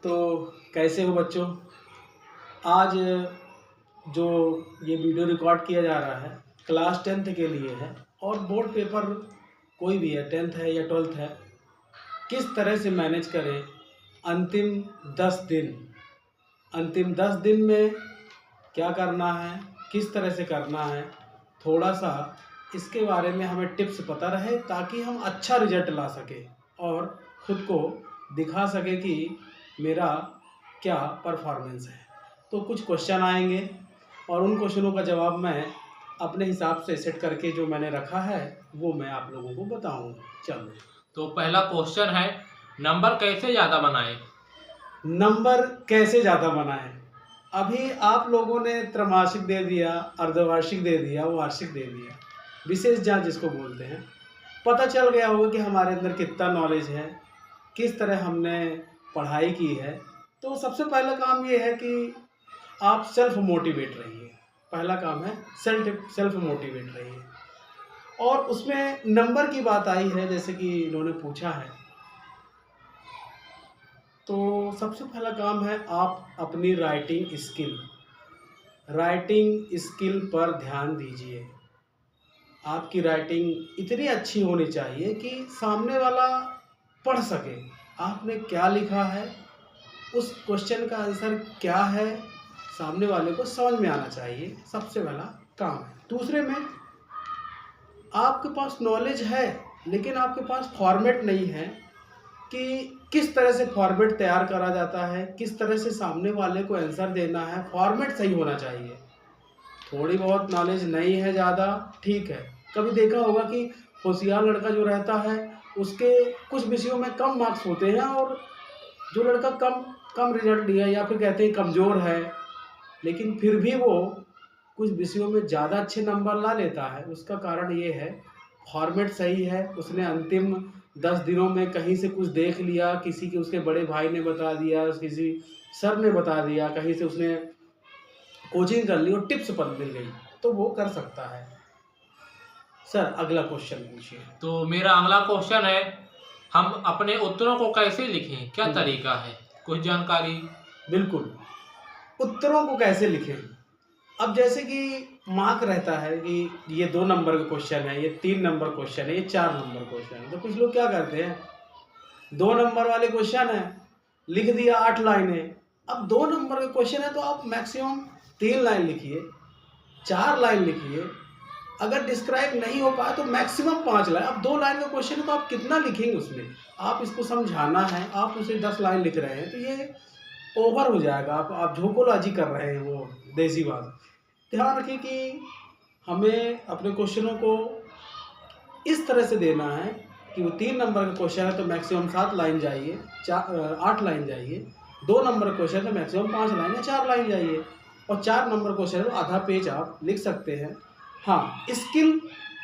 तो कैसे हो बच्चों। आज जो ये वीडियो रिकॉर्ड किया जा रहा है क्लास 10th के लिए है और बोर्ड पेपर कोई भी है, 10th है या 12th है, किस तरह से मैनेज करें अंतिम 10 दिन। अंतिम 10 दिन में क्या करना है, किस तरह से करना है, थोड़ा सा इसके बारे में हमें टिप्स पता रहे ताकि हम अच्छा रिजल्ट ला सकें और ख़ुद को दिखा सके कि मेरा क्या परफॉर्मेंस है। तो कुछ क्वेश्चन आएंगे और उन क्वेश्चनों का जवाब मैं अपने हिसाब से सेट करके जो मैंने रखा है वो मैं आप लोगों को बताऊंगा। चलो, तो पहला क्वेश्चन है, नंबर कैसे ज़्यादा बनाएं? नंबर कैसे ज़्यादा बनाएं। अभी आप लोगों ने त्रैमासिक दे दिया, अर्धवार्षिक दे दिया, वार्षिक दे दिया, विशेष जांच जिसको बोलते हैं। पता चल गया होगा कि हमारे अंदर कितना नॉलेज है, किस तरह हमने पढ़ाई की है। तो सबसे पहला काम ये है कि आप सेल्फ मोटिवेट रहिए। पहला काम है सेल्फ मोटिवेट रहिए। और उसमें नंबर की बात आई है, जैसे कि इन्होंने पूछा है, तो सबसे पहला काम है आप अपनी राइटिंग स्किल पर ध्यान दीजिए। आपकी राइटिंग इतनी अच्छी होनी चाहिए कि सामने वाला पढ़ सके आपने क्या लिखा है, उस क्वेश्चन का आंसर क्या है, सामने वाले को समझ में आना चाहिए। सबसे पहला काम है। दूसरे में आपके पास नॉलेज है लेकिन आपके पास फॉर्मेट नहीं है कि किस तरह से फॉर्मेट तैयार करा जाता है, किस तरह से सामने वाले को आंसर देना है। फॉर्मेट सही होना चाहिए। थोड़ी बहुत नॉलेज नहीं है ज़्यादा, ठीक है। कभी देखा होगा कि होशियार लड़का जो रहता है उसके कुछ विषयों में कम मार्क्स होते हैं और जो लड़का कम रिजल्ट लिया या फिर कहते हैं कमज़ोर है लेकिन फिर भी वो कुछ विषयों में ज़्यादा अच्छे नंबर ला लेता है। उसका कारण ये है फॉर्मेट सही है। उसने अंतिम 10 दिनों में कहीं से कुछ देख लिया, किसी के उसके बड़े भाई ने बता दिया, किसी सर ने बता दिया, कहीं से उसने कोचिंग कर ली और टिप्स पर मिल गई, तो वो कर सकता है। सर अगला क्वेश्चन पूछिए। तो मेरा अगला क्वेश्चन है, हम अपने उत्तरों को कैसे लिखें, क्या तरीका है, कुछ जानकारी? बिल्कुल, उत्तरों को कैसे लिखें। अब जैसे कि मार्क रहता है कि ये 2 नंबर का क्वेश्चन है, ये 3 नंबर क्वेश्चन है, ये 4 नंबर क्वेश्चन है। तो कुछ लोग क्या करते हैं, 2 नंबर वाले क्वेश्चन है, लिख दिया 8 लाइनें। अब 2 नंबर का क्वेश्चन है तो आप मैक्सिमम 3 लाइन लिखिए, 4 लाइन लिखिए। अगर डिस्क्राइब नहीं हो पाया तो मैक्सिमम 5 लाइन। अब 2 लाइन का क्वेश्चन है तो आप कितना लिखेंगे उसमें। आप इसको समझाना है, आप उसे 10 लाइन लिख रहे हैं तो ये ओवर हो जाएगा। आप झोंकोलाजी कर रहे हैं, वो देसी बात। ध्यान रखिए कि हमें अपने क्वेश्चनों को इस तरह से देना है कि वो 3 नंबर का क्वेश्चन है तो मैक्सिमम 7 लाइन जाइए, 8 लाइन जाइए। 2 नंबर का क्वेश्चन है तो मैक्सिमम 5 लाइन या 4 लाइन जाइए। और 4 नंबर क्वेश्चन है तो आधा पेज आप लिख सकते हैं। हाँ, स्किल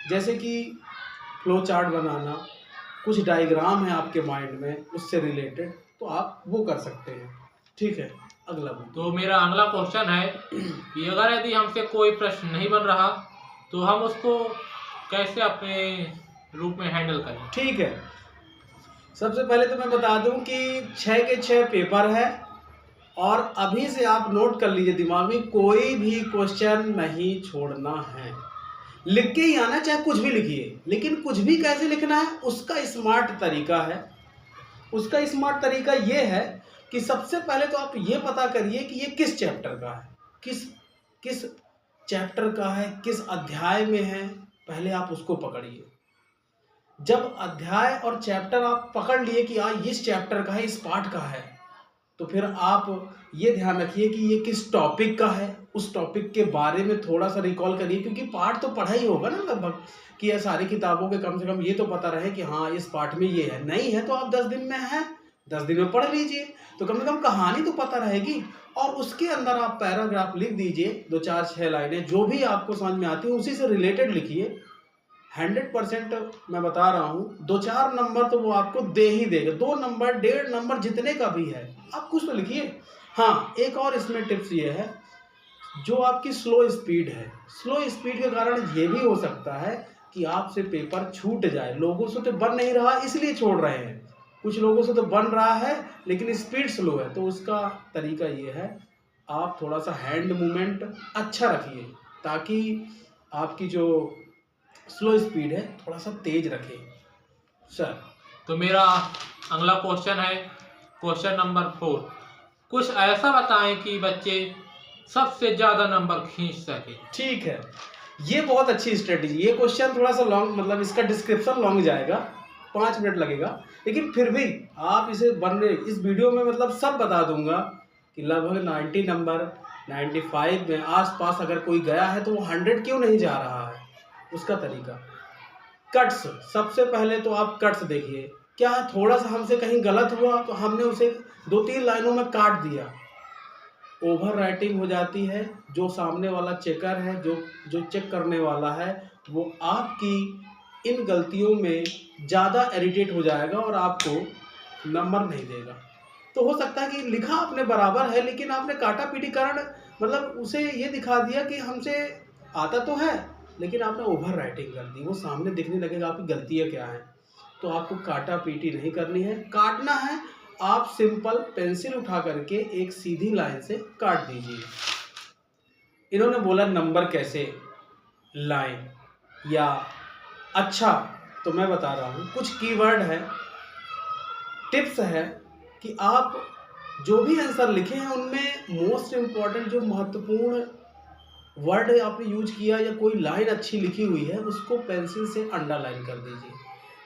जैसे कि फ्लो चार्ट बनाना, कुछ डायग्राम है आपके माइंड में उससे रिलेटेड, तो आप वो कर सकते हैं। ठीक है, अगला। तो मेरा अगला क्वेश्चन है कि अगर यदि हमसे कोई प्रश्न नहीं बन रहा तो हम उसको कैसे अपने रूप में हैंडल करें? ठीक है, सबसे पहले तो मैं बता दूं कि 6 के 6 पेपर है और अभी से आप नोट कर लीजिए दिमाग में, कोई भी क्वेश्चन नहीं छोड़ना है। लिख के ही आना, चाहे कुछ भी लिखिए, लेकिन कुछ भी कैसे लिखना है उसका स्मार्ट तरीका है। उसका स्मार्ट तरीका ये है कि सबसे पहले तो आप ये पता करिए कि ये किस चैप्टर का है, किस चैप्टर का है, किस अध्याय में है। पहले आप उसको पकड़िए। जब अध्याय और चैप्टर आप पकड़ लिए कि इस चैप्टर का है, इस पार्ट का है, तो फिर आप ये ध्यान रखिए कि ये किस टॉपिक का है। उस टॉपिक के बारे में थोड़ा सा रिकॉल करिए, क्योंकि पार्ट तो पढ़ा ही होगा ना लगभग, कि यह सारी किताबों के कम से कम ये तो पता रहे कि हाँ इस पार्ट में ये है। नहीं है तो आप 10 दिन में है, 10 दिन में पढ़ लीजिए, तो कम से कम कहानी तो पता रहेगी। और उसके अंदर आप पैराग्राफ लिख दीजिए, 2 4 6 लाइनें, जो भी आपको समझ में आती है उसी से रिलेटेड लिखिए। 100% मैं बता रहा हूँ, 2-4 नंबर तो वो आपको दे ही देगा। 2 नंबर 1.5 नंबर जितने का भी है आप कुछ तो लिखिए। हाँ, एक और इसमें टिप्स ये है, जो आपकी स्लो स्पीड है, स्लो स्पीड के कारण ये भी हो सकता है कि आपसे पेपर छूट जाए। लोगों से तो बन नहीं रहा इसलिए छोड़ रहे हैं, कुछ लोगों से तो बन रहा है लेकिन स्पीड स्लो है, तो उसका तरीका ये है, आप थोड़ा सा हैंड मूवमेंट अच्छा रखिए ताकि आपकी जो स्लो स्पीड है थोड़ा सा तेज रखें सर। तो मेरा अगला क्वेश्चन है, क्वेश्चन नंबर 4। कुछ ऐसा बताएं कि बच्चे सबसे ज़्यादा नंबर खींच सके। ठीक है, ये बहुत अच्छी स्ट्रेटजी। ये क्वेश्चन थोड़ा सा लॉन्ग, मतलब इसका डिस्क्रिप्शन लॉन्ग जाएगा, 5 मिनट लगेगा, लेकिन फिर भी आप इसे बनने इस वीडियो में मतलब सब बता दूंगा कि लगभग 90 नंबर 95 में आसपास अगर कोई गया है तो वो 100 क्यों नहीं जा रहा है, उसका तरीका। कट्स, सबसे पहले तो आप कट्स देखिए, क्या है थोड़ा सा हमसे कहीं गलत हुआ तो हमने उसे 2-3 लाइनों में काट दिया, ओवर राइटिंग हो जाती है। जो सामने वाला चेकर है, जो चेक करने वाला है, वो आपकी इन गलतियों में ज़्यादा इरिटेट हो जाएगा और आपको नंबर नहीं देगा। तो हो सकता है कि लिखा आपने बराबर है लेकिन आपने काटा पीटी कारण मतलब उसे ये दिखा दिया कि हमसे आता तो है लेकिन आपने ओवर राइटिंग कर दी, वो सामने दिखने लगेगा आपकी गलतियाँ क्या हैं। तो आपको काटा पीटी नहीं करनी है, काटना है आप सिंपल पेंसिल उठा करके एक सीधी लाइन से काट दीजिए। इन्होंने बोला नंबर कैसे लाएं या अच्छा, तो मैं बता रहा हूँ कुछ कीवर्ड है, टिप्स है कि आप जो भी आंसर लिखे हैं उनमें मोस्ट इम्पॉर्टेंट जो महत्वपूर्ण वर्ड आपने यूज किया या कोई लाइन अच्छी लिखी हुई है उसको पेंसिल से अंडरलाइन कर दीजिए।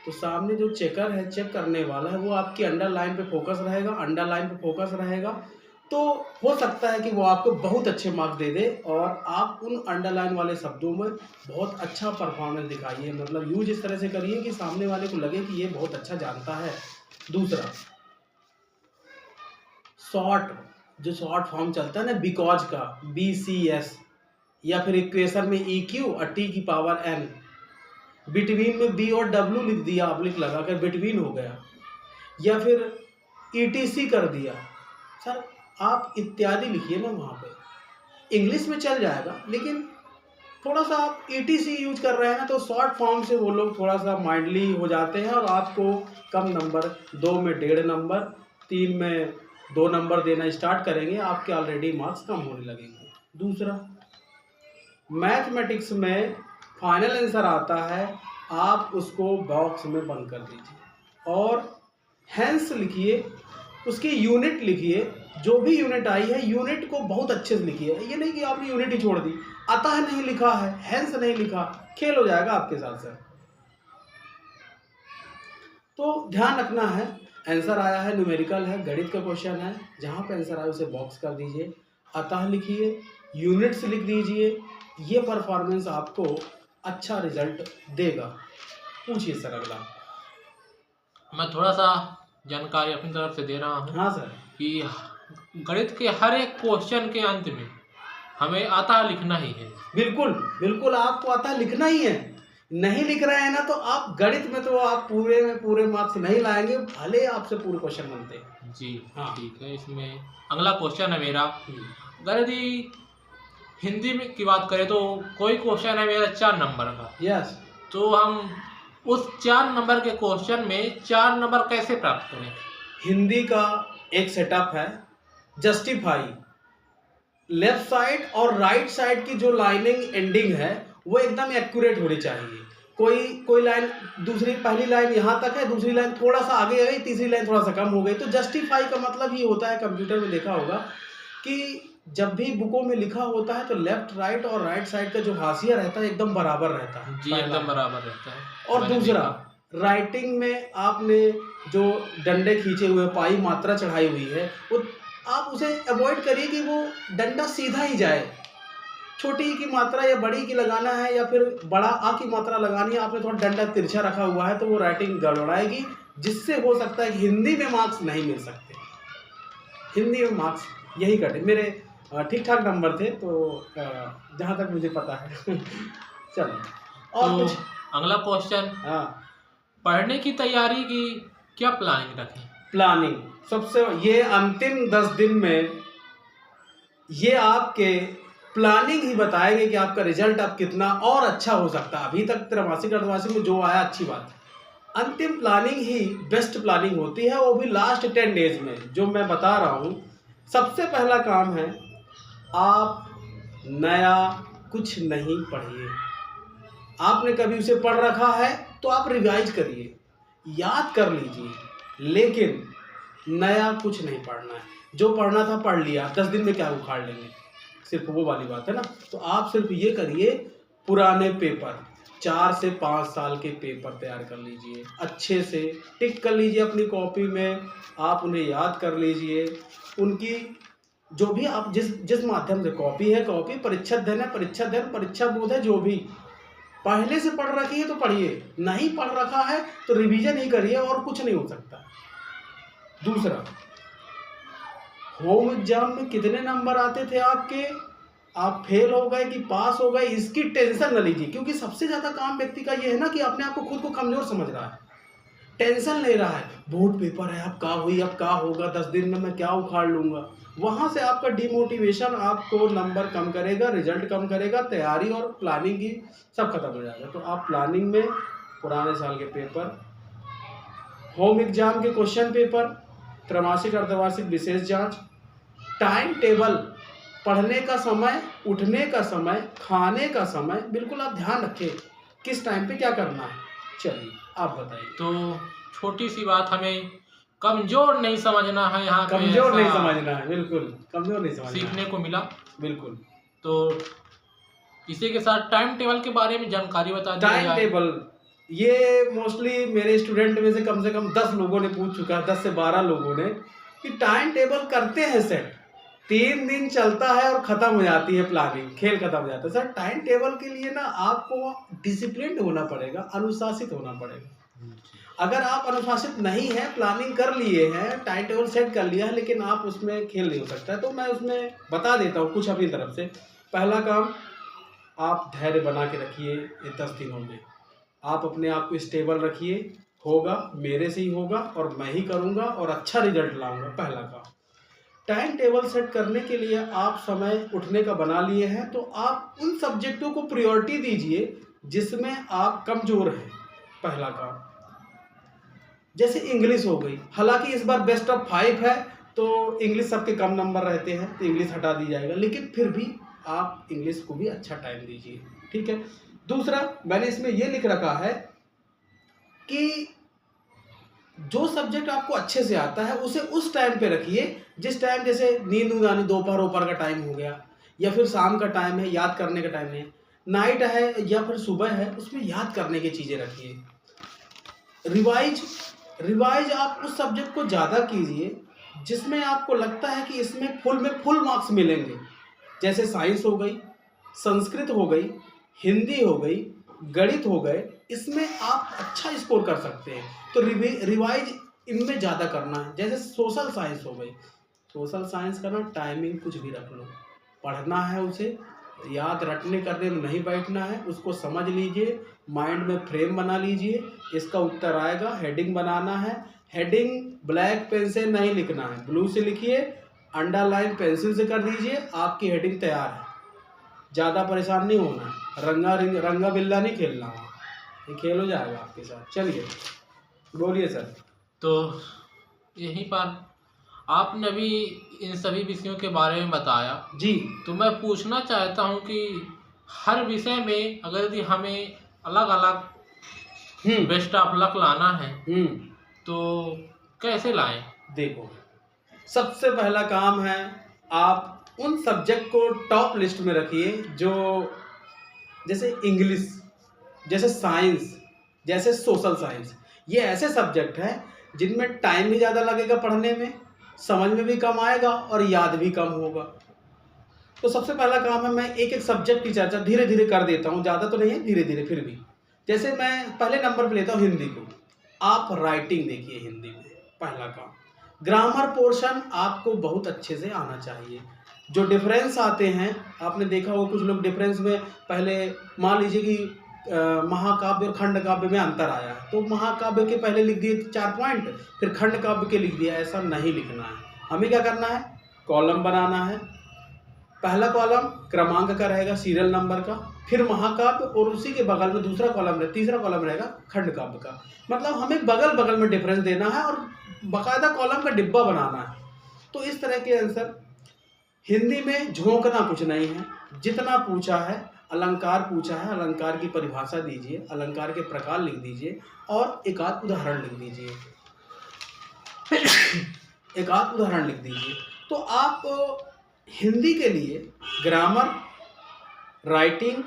तो सामने जो चेकर है, चेक करने वाला है, वो आपकी अंडरलाइन पे फोकस रहेगा, अंडरलाइन पे फोकस रहेगा। तो हो सकता है कि वो आपको बहुत अच्छे मार्क्स दे दे और आप उन अंडरलाइन वाले शब्दों में बहुत अच्छा परफॉर्मेंस दिखाइए, मतलब यूज इस तरह से करिए कि सामने वाले को लगे कि ये बहुत अच्छा जानता है। दूसरा, जो शॉर्ट फॉर्म चलता है ना बिकॉज का, BCS, या फिर इक्वेशन में EQ और T की पावर N, बिटवीन में B और W लिख दिया, ऑब्लिक लगा कर बिटवीन हो गया, या फिर ETC कर दिया। सर आप इत्यादि लिखिए ना, वहाँ पे इंग्लिश में चल जाएगा लेकिन थोड़ा सा आप ETC यूज कर रहे हैं ना तो शॉर्ट फॉर्म से वो लोग थोड़ा सा माइंडली हो जाते हैं और आपको कम नंबर, 2 में 1.5 नंबर, 3 में 2 नंबर देना स्टार्ट करेंगे, आपके ऑलरेडी मार्क्स कम होने लगेंगे। दूसरा, मैथमेटिक्स में फाइनल आंसर आता है, आप उसको बॉक्स में बंद कर दीजिए और हैंस लिखिए, उसकी यूनिट लिखिए, जो भी यूनिट आई है यूनिट को बहुत अच्छे से लिखिए। ये नहीं कि आपने यूनिट ही छोड़ दी, अतः नहीं लिखा है, हैंस नहीं लिखा, खेल हो जाएगा आपके साथ सर। तो ध्यान रखना है, आंसर आया है, न्यूमेरिकल है, गणित का क्वेश्चन है, जहाँ पे आंसर आया उसे बॉक्स कर दीजिए, अतः लिखिए, यूनिट्स लिख दीजिए, ये परफॉर्मेंस आपको अच्छा रिजल्ट देगा। पूछिए सर अगला। मैं थोड़ा सा जानकारी अपनी तरफ से दे रहा हूँ। हाँ सर। कि गणित के हर एक क्वेश्चन के अंत में हमें आता लिखना ही है। बिल्कुल बिल्कुल, आपको आता लिखना ही है। नहीं लिख रहे हैं ना तो आप गणित में तो आप पूरे में पूरे मार्क्स नहीं लाएंगे, भले आपसे पूरे क्वेश्चन बनते हैं। जी हाँ ठीक है। इसमें अगला क्वेश्चन है मेरा, अगर यदि हिंदी में की बात करें तो कोई क्वेश्चन है मेरा 4 नंबर का। यस। तो हम उस 4 नंबर के क्वेश्चन में 4 नंबर कैसे प्राप्त करें? हिंदी का एक सेटअप है, जस्टिफाई, लेफ्ट साइड और राइट साइड की जो लाइनिंग एंडिंग है वो एकदम एक्यूरेट होनी चाहिए। कोई लाइन, दूसरी पहली लाइन यहाँ तक है, दूसरी लाइन थोड़ा सा आगे गई, तीसरी लाइन थोड़ा सा कम हो गई। तो जस्टिफाई का मतलब ये होता है, कंप्यूटर में देखा होगा कि जब भी बुकों में लिखा होता है तो लेफ्ट राइट और राइट साइड का जो हाशिया रहता है एकदम बराबर रहता है। जी एकदम बराबर रहता है। और दूसरा, राइटिंग में आपने जो डंडे खींचे हुए, पाई मात्रा चढ़ाई हुई है, वो आप उसे अवॉइड करिए कि वो डंडा सीधा ही जाए। छोटी की मात्रा या बड़ी की लगाना है या फिर बड़ा आ की मात्रा लगानी है, आपने थोड़ा डंडा तिरछा रखा हुआ है तो वो राइटिंग गड़बड़ाएगी, जिससे हो सकता है कि हिंदी में मार्क्स नहीं मिल सकते। हिंदी में मार्क्स यही कटे। मेरे ठीक ठाक नंबर थे तो जहाँ तक मुझे पता है। चलो और तो कुछ। अगला क्वेश्चन, हाँ, पढ़ने की तैयारी की क्या प्लानिंग रखें? प्लानिंग सबसे, ये अंतिम 10 दिन में ये आपके प्लानिंग ही बताएंगे कि आपका रिजल्ट अब कितना और अच्छा हो सकता है। अभी तक त्रैमासिक अर्धवार्षिक में जो आया अच्छी बात है, अंतिम प्लानिंग ही बेस्ट प्लानिंग होती है, वो भी लास्ट 10 डेज में। जो मैं बता रहा हूँ, सबसे पहला काम है, आप नया कुछ नहीं पढ़िए। आपने कभी उसे पढ़ रखा है तो आप रिवाइज करिए, याद कर लीजिए, लेकिन नया कुछ नहीं पढ़ना है। जो पढ़ना था पढ़ लिया, 10 दिन में क्या उखाड़ लेंगे, सिर्फ वो वाली बात है ना। तो आप सिर्फ ये करिए, पुराने पेपर 4 से 5 साल के पेपर तैयार कर लीजिए, अच्छे से टिक कर लीजिए अपनी कॉपी में, आप उन्हें याद कर लीजिए। उनकी जो भी आप जिस माध्यम से कॉपी है, कॉपी परीक्षा अध्ययन है, परीक्षा अध्ययन, परीक्षा बोध है, जो भी पहले से पढ़ रखी है तो पढ़िए, नहीं पढ़ रखा है तो रिवीजन ही करिए, और कुछ नहीं हो सकता। दूसरा, होम एग्जाम में कितने नंबर आते थे आपके, आप फेल हो गए कि पास हो गए, इसकी टेंशन न लीजिए। क्योंकि सबसे ज़्यादा काम व्यक्ति का ये है ना कि अपने आप को खुद को कमज़ोर समझ रहा है, टेंशन ले रहा है, बोर्ड पेपर है, अब क्या हुई, अब क्या होगा, 10 दिन में मैं क्या उखाड़ लूँगा। वहाँ से आपका डिमोटिवेशन आपको नंबर कम करेगा, रिजल्ट कम करेगा, तैयारी और प्लानिंग की सब खत्म हो जाएगा। तो आप प्लानिंग में पुराने साल के पेपर, होम एग्जाम के क्वेश्चन पेपर, त्रैमासिक अर्धवार्षिक विशेष जांच, टाइम टेबल, पढ़ने का समय, उठने का समय, खाने का समय, बिल्कुल आप ध्यान रखें किस टाइम पे क्या करना है। चलिए आप बताइए। तो छोटी सी बात, हमें कमजोर नहीं समझना है, यहाँ पे कमजोर नहीं ऐसा समझना है, बिल्कुल कमजोर नहीं समझना सीखने है। को मिला। बिल्कुल। तो इसी के साथ टाइम टेबल के बारे में जानकारी बता दी टाइम जाए। टेबल, ये मोस्टली मेरे स्टूडेंट में से कम 10 लोगों ने पूछ चुका है, 10 से 12 लोगों ने, कि टाइम टेबल करते हैं सेट, 3 दिन चलता है और खत्म हो जाती है प्लानिंग, खेल खत्म हो जाता है। सर टाइम टेबल के लिए ना आपको डिसिप्लिन होना पड़ेगा, अनुशासित होना पड़ेगा। अगर आप अनुशासित नहीं है, प्लानिंग कर लिए हैं, टाइम टेबल सेट कर लिया है, लेकिन आप उसमें खेल नहीं हो सकता है। तो मैं उसमें बता देता हूँ कुछ अपनी तरफ से। पहला काम, आप धैर्य बना के रखिए। ये 10 दिनों में आप अपने आप को स्टेबल रखिए, होगा, मेरे से ही होगा और मैं ही करूँगा और अच्छा रिजल्ट लाऊंगा। पहला काम। टाइम टेबल सेट करने के लिए आप समय उठने का बना लिए हैं, तो आप उन सब्जेक्टों को प्रायोरिटी दीजिए जिसमें आप कमज़ोर हैं। पहला काम, जैसे इंग्लिश हो गई, हालांकि इस बार बेस्ट ऑफ 5 है तो इंग्लिश सबके कम नंबर रहते हैं तो इंग्लिश हटा दी जाएगा, लेकिन फिर भी आप इंग्लिश को भी अच्छा टाइम दीजिए, ठीक है। दूसरा, मैंने इसमें ये लिख रखा है कि जो सब्जेक्ट आपको अच्छे से आता है उसे उस टाइम पे रखिए जिस टाइम, जैसे नींद आनी, दोपहर का टाइम हो गया, या फिर शाम का टाइम है, याद करने का टाइम है, नाइट है या फिर सुबह है, उसमें याद करने की चीज़ें रखिए। रिवाइज आप उस सब्जेक्ट को ज़्यादा कीजिए जिसमें आपको लगता है कि इसमें फुल मार्क्स मिलेंगे। जैसे साइंस हो गई, संस्कृत हो गई, हिंदी हो गई, गणित हो गए, इसमें आप अच्छा स्कोर कर सकते हैं। तो रिवाइज इनमें ज़्यादा करना है। जैसे सोशल साइंस हो गई, सोशल साइंस का ना टाइमिंग कुछ भी रख लो, पढ़ना है उसे, याद रटने करने में नहीं बैठना है, उसको समझ लीजिए, माइंड में फ्रेम बना लीजिए, इसका उत्तर आएगा, हेडिंग बनाना है। हेडिंग ब्लैक पेन से नहीं लिखना है, ब्लू से लिखिए, अंडरलाइन पेंसिल से कर दीजिए, आपकी हेडिंग तैयार है। ज़्यादा परेशान नहीं होना है, रंगा बिल्ला नहीं खेलना है, ये खेल हो जाएगा आपके साथ। चलिए बोलिए सर। तो यहीं पर आपने भी इन सभी विषयों के बारे में बताया जी। तो मैं पूछना चाहता हूं कि हर विषय में अगर यदि हमें अलग अलग बेस्ट ऑफ लक लाना है तो कैसे लाएं? देखो, सबसे पहला काम है, आप उन सब्जेक्ट को टॉप लिस्ट में रखिए जो, जैसे इंग्लिश, जैसे साइंस, जैसे सोशल साइंस, ये ऐसे सब्जेक्ट हैं जिनमें टाइम भी ज़्यादा लगेगा पढ़ने में, समझ में भी कम आएगा और याद भी कम होगा। तो सबसे पहला काम है, मैं एक एक सब्जेक्ट की चर्चा धीरे धीरे कर देता हूँ, ज़्यादा तो नहीं है, धीरे धीरे फिर भी। जैसे मैं पहले नंबर पे लेता हूँ हिंदी को। आप राइटिंग देखिए हिंदी में, पहला काम। ग्रामर पोर्शन आपको बहुत अच्छे से आना चाहिए। जो डिफरेंस आते हैं, आपने देखा हो कुछ लोग डिफरेंस में, पहले मान लीजिए कि महाकाव्य और खंड काव्य में अंतर आया है तो महाकाव्य के पहले लिख दिए 4 पॉइंट, फिर खंड काव्य के लिख दिया। ऐसा नहीं लिखना है, हमें क्या करना है, कॉलम बनाना है, पहला कॉलम क्रमांक का रहेगा, सीरियल नंबर का, फिर महाकाव्य, और उसी के बगल में दूसरा कॉलम रहेगा, तीसरा कॉलम रहेगा खंड काव्य का। मतलब हमें बगल बगल में डिफरेंस देना है और बाकायदा कॉलम का डिब्बा बनाना है। तो इस तरह के आंसर हिंदी में झोंकना कुछ नहीं है। जितना पूछा है, अलंकार पूछा है, अलंकार की परिभाषा दीजिए, अलंकार के प्रकार लिख दीजिए और एक आध उदाहरण लिख दीजिए। एक आध उदाहरण लिख दीजिए तो आप हिंदी के लिए ग्रामर, राइटिंग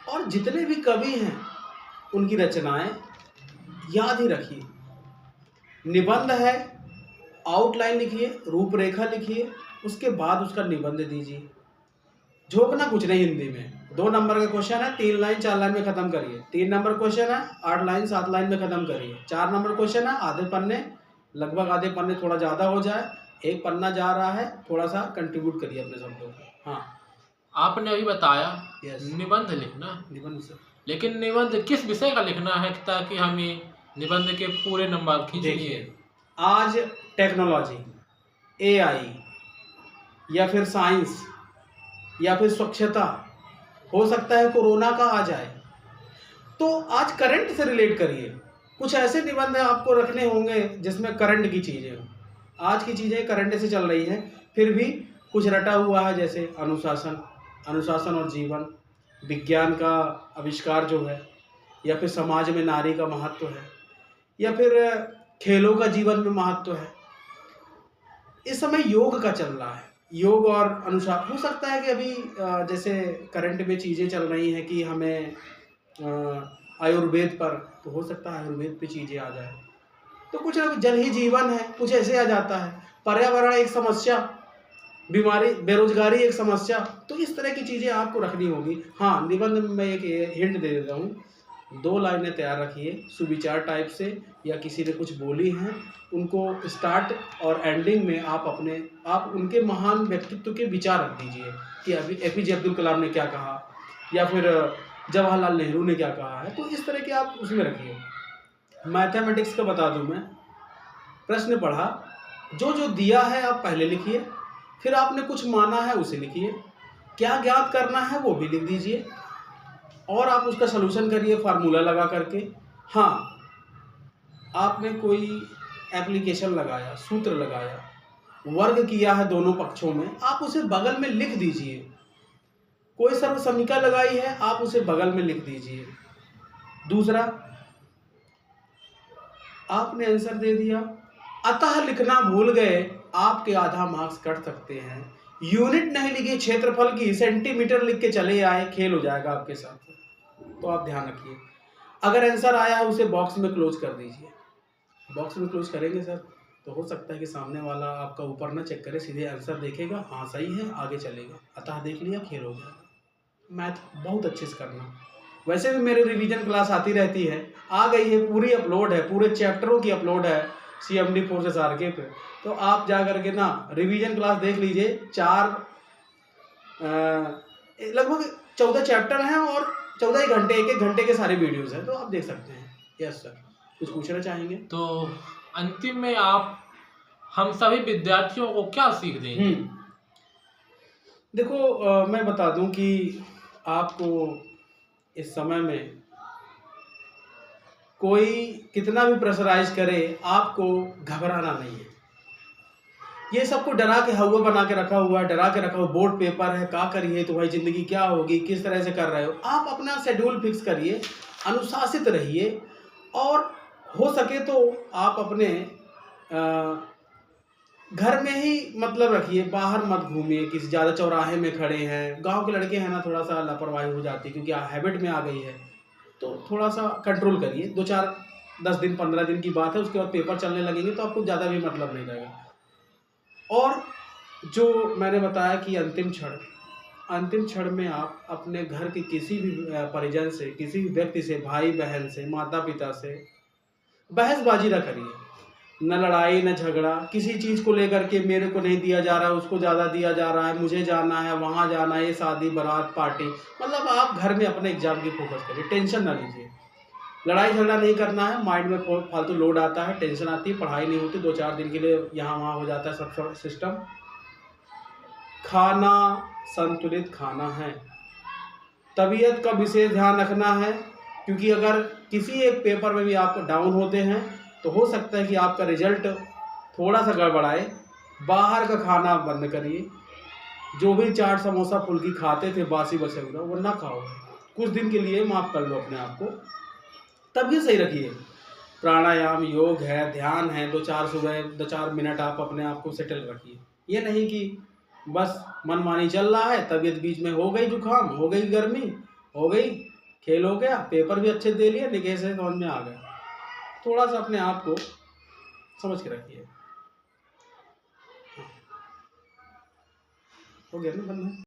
और जितने भी कवि हैं उनकी रचनाएं याद ही रखिए। निबंध है, आउटलाइन लिखिए, रूपरेखा लिखिए, उसके बाद उसका निबंध दीजिए। झोंकना कुछ नहीं हिंदी में। 2 नंबर का क्वेश्चन है, 3 लाइन 4 लाइन में खत्म करिए। 3 नंबर क्वेश्चन है, 8 लाइन 7 लाइन में खत्म करिए। 4 नंबर क्वेश्चन है, आधे पन्ने, लगभग आधे पन्ने, थोड़ा ज़्यादा हो जाए, एक पन्ना जा रहा है, थोड़ा सा कंट्रीब्यूट करिए अपने शब्दों को। हाँ, आपने अभी बताया यस, निबंध लिखना, निबंध सर। लेकिन निबंध किस विषय का लिखना है ताकि हमें निबंध के पूरे नंबर खींचिए? देखिए, आज टेक्नोलॉजी, एआई या फिर साइंस या फिर स्वच्छता, हो सकता है कोरोना का आ जाए, तो आज करंट से रिलेट करिए। कुछ ऐसे निबंध आपको रखने होंगे जिसमें करंट की चीज़ें हों। आज की चीज़ें करंट से चल रही हैं, फिर भी कुछ रटा हुआ है, जैसे अनुशासन, अनुशासन और जीवन, विज्ञान का आविष्कार जो है, या फिर समाज में नारी का महत्व है, या फिर खेलों का जीवन में महत्व है। इस समय योग का चल रहा है, योग और अनुशासन। हो सकता है कि अभी जैसे करंट में चीज़ें चल रही हैं कि हमें आयुर्वेद पर, तो हो सकता है आयुर्वेद पे चीज़ें आ जाए। तो कुछ ना कुछ, जल ही जीवन है, कुछ ऐसे आ जाता है। पर्यावरण एक समस्या, बीमारी, बेरोजगारी एक समस्या। तो इस तरह की चीज़ें आपको रखनी होगी। हाँ, निबंध में मैं एक हिंट दे देता हूँ, 2 लाइनें तैयार रखिए सुविचार टाइप से, या किसी ने कुछ बोली हैं उनको स्टार्ट और एंडिंग में आप उनके महान व्यक्तित्व के विचार रख दीजिए कि अभी एपीजे अब्दुल कलाम ने क्या कहा, या फिर जवाहरलाल नेहरू ने क्या कहा है। तो इस तरह के आप उसमें रखिए। मैथमेटिक्स का बता दूं मैं, प्रश्न पढ़ा, जो जो दिया है आप पहले लिखिए, फिर आपने कुछ माना है उसे लिखिए, क्या ज्ञात करना है वो भी लिख दीजिए, और आप उसका सलूशन करिए फार्मूला लगा करके। हाँ, आपने कोई एप्लीकेशन लगाया, सूत्र लगाया, वर्ग किया है दोनों पक्षों में, आप उसे बगल में लिख दीजिए। कोई सर्वसमीका लगाई है, आप उसे बगल में लिख दीजिए। दूसरा, आपने आंसर दे दिया, अतः लिखना भूल गए, आपके आधा मार्क्स कट सकते हैं। यूनिट नहीं लिखी क्षेत्रफल की, सेंटीमीटर लिख के चले आए, खेल हो जाएगा आपके साथ। तो आप ध्यान रखिए, अगर आंसर आया है उसे बॉक्स में क्लोज कर दीजिए। बॉक्स में क्लोज करेंगे सर, तो हो सकता है कि सामने वाला आपका ऊपर ना चेक करे, सीधे आंसर देखेगा, हाँ सही है, आगे चलेगा। अतः देख लिया, खेल हो जाएगा। मैथ बहुत अच्छे से करना। वैसे भी मेरी रिवीजन क्लास आती रहती है, आ गई है, पूरी अपलोड है, पूरे चैप्टरों की अपलोड है CMD फोर्सेस RK पे। तो आप जा करके ना रिवीजन क्लास देख लीजिए। लगभग 14 चैप्टर हैं और 14 ही घंटे, एक घंटे के सारे वीडियोस हैं, तो आप देख सकते हैं। यस सर, कुछ पूछना चाहेंगे? तो अंतिम में आप हम सभी विद्यार्थियों को क्या सीख देंगे? देखो, मैं बता दूं कि आपको इस समय में कोई कितना भी प्रेशराइज करे, आपको घबराना नहीं है। ये सबको डरा के हवा बना के रखा हुआ है, डरा के रखा हुआ, बोर्ड पेपर है, क्या करिए तो भाई ज़िंदगी क्या होगी, किस तरह से कर रहे हो। आप अपना शेड्यूल फिक्स करिए, अनुशासित रहिए, और हो सके तो आप अपने घर में ही मतलब रखिए, बाहर मत घूमिए, किसी ज़्यादा चौराहे में खड़े हैं। गांव के लड़के हैं ना, थोड़ा सा लापरवाही हो जाती है क्योंकि हैबिट में आ गई है, तो थोड़ा सा कंट्रोल करिए। 2-4 10 दिन 15 दिन की बात है, उसके बाद पेपर चलने लगेंगे तो आपको ज़्यादा भी मतलब नहीं रहेगा। और जो मैंने बताया कि अंतिम क्षण में आप अपने घर के किसी भी परिजन से, किसी भी व्यक्ति से, भाई बहन से, माता पिता से बहसबाजी ना करिए। न लड़ाई न झगड़ा, किसी चीज़ को लेकर के मेरे को नहीं दिया जा रहा है, उसको ज़्यादा दिया जा रहा है, मुझे जाना है, वहाँ जाना है, ये शादी बारात पार्टी। मतलब आप घर में अपने एग्जाम की फोकस करिए, टेंशन ना लीजिए। लड़ाई झगड़ा नहीं करना है, माइंड में फालतू लोड आता है, टेंशन आती है, पढ़ाई नहीं होती, 2-4 दिन के लिए यहाँ वहाँ हो जाता है सब सिस्टम। खाना संतुलित खाना है। तबीयत का विशेष ध्यान रखना है, क्योंकि अगर किसी एक पेपर में भी आप डाउन होते हैं तो हो सकता है कि आपका रिजल्ट थोड़ा सा गड़बड़ाए। बाहर का खाना आप बंद करिए। जो भी चाट समोसा फुल्की खाते थे बासी बचे हुए वो ना खाओ। कुछ दिन के लिए माफ़ कर लो अपने आप को, तभी सही रखिए। प्राणायाम, योग है, ध्यान है, 2-4 मिनट आप अपने आप को सेटल रखिए। ये नहीं कि बस मनमानी चल रहा है, तबीयत बीच में हो गई जुकाम, हो गई गर्मी, हो गई खेल, हो गया, पेपर भी अच्छे दे लिए, निकेश से समझ में आ गया। थोड़ा सा अपने आप को समझ के रखिए। हो गया ना बंदा।